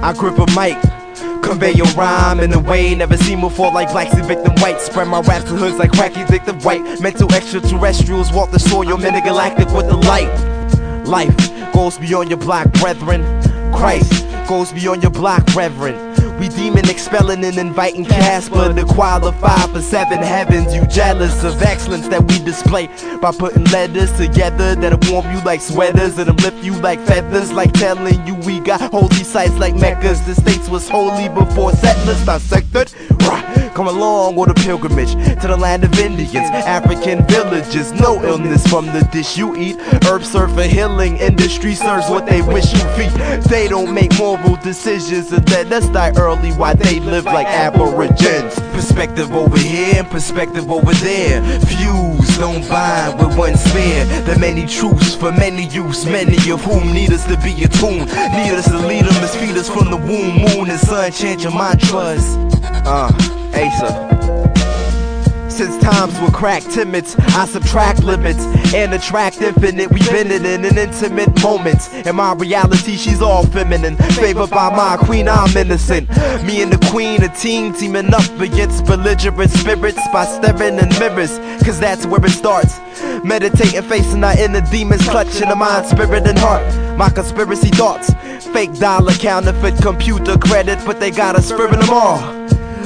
I grip a mic, convey your rhyme in a way never seen before, like blacks evicting whites. Spread my raps to hoods like crack addicted white. Mental extraterrestrials walk the soil, galactic with the light. Life goes beyond your black brethren. Christ goes beyond your block, reverend. We demon expelling and inviting Casper to qualify for 7 heavens. You jealous of excellence that we display by putting letters together that'll warm you like sweaters and lift you like feathers, like telling you we got holy sites like Meccas. The states was holy before settlers dissected. Come along on a pilgrimage to the land of Indians, African villages. No illness from the dish you eat. Herbs serve for healing, industry serves what they wish you feed. They don't make moral decisions and let us die early while they live like aborigines. Perspective over here and perspective over there. Views don't bind with one sphere. The many truths for many use, many of whom need us to be attuned. Need us to lead them as feed us from the womb, moon and sun, chanting mantras. Asa. Since times were cracked, timids, I subtract limits and attract infinite. We've been in intimate moments. In my reality, she's all feminine. Favored by my queen, I'm innocent. Me and the queen, a team teaming up against belligerent spirits by staring in mirrors, cause that's where it starts. Meditating, facing our inner demons, clutching the mind, spirit, and heart. My conspiracy thoughts, fake dollar, counterfeit computer credit, but they got a spirit in them all.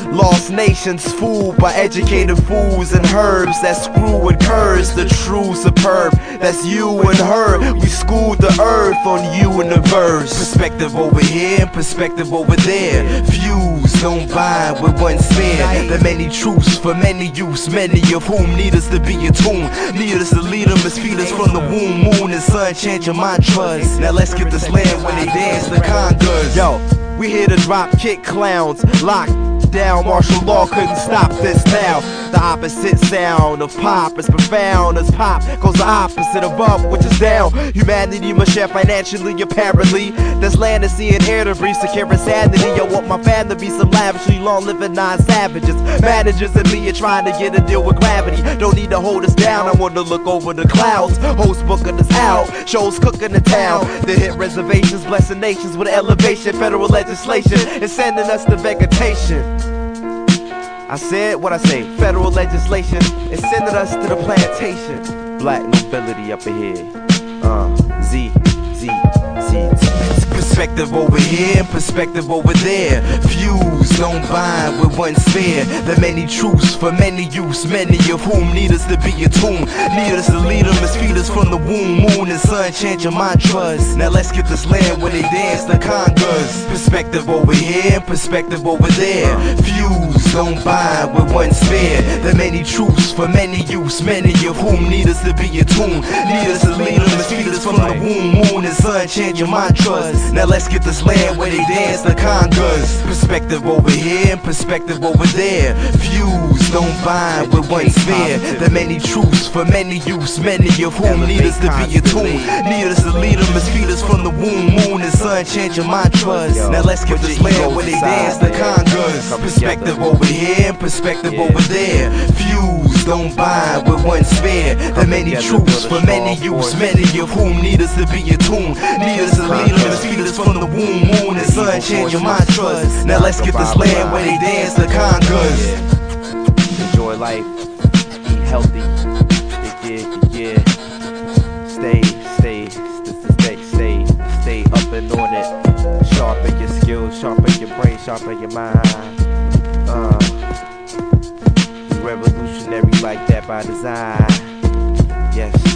Lost nations fooled by educated fools and herbs that screw and curse the true superb. That's you and her. We schooled the earth on you and the verse. Perspective over here and perspective over there. Views don't bind with one sphere. The many truths for many use, many of whom need us to be attuned. Need us to lead them as feed us from the womb, moon and sun, chanting mantras. Now let's get this land when they dance the congas. Yo, we here to drop kick clowns, lock down, martial law couldn't stop this now. The opposite sound of pop is profound as pop goes the opposite of up, which is down. Humanity must share financially, apparently. This land is seeing air to breathe, secure insanity. I want my family to be some lavishly long-living non-savages. Managers and me are trying to get a deal with gravity. Don't need to hold us down, I want to look over the clouds. Host booking us out, shows cooking the town. The hit reservations, blessing nations with elevation. Federal legislation is sending us to vegetation. I said what I say, federal legislation is sending us to the plantation. Black nobility up in here. Z. Perspective over here and perspective over there. Views don't bind with one sphere. The many truths for many use, many of whom need us to be attuned. Need us to lead them as feed us from the womb, moon and sun, chanting mantras. Now let's get this land where they dance the congas. Perspective over here and perspective over there. Views don't bind with one sphere. The many truths for many use, many of whom need us to be attuned. Need us to lead them as feed us from the womb, moon and sun, chanting mantras. Now let's get this land where they dance the congas. Perspective over here and perspective over there. Views don't bind with one sphere. The many truths for many use, many of whom need us to be attuned. Need us to lead them as feed us from the womb, moon and sun, chanting mantras. Now let's get this land where they dance the congas. Perspective over here and perspective over there. Views don't bind with one sphere. The many truths for many use, many of whom need us to be attuned. Need us to lead them as feed us from the womb, moon and sun, chanting mantras. Now let's get this land where they dance the congas. Enjoy life, eat healthy, yeah. Stay up and on it. Sharpen your skills, sharpen your brain, sharpen your mind. Revolutionary like that by design. Yes.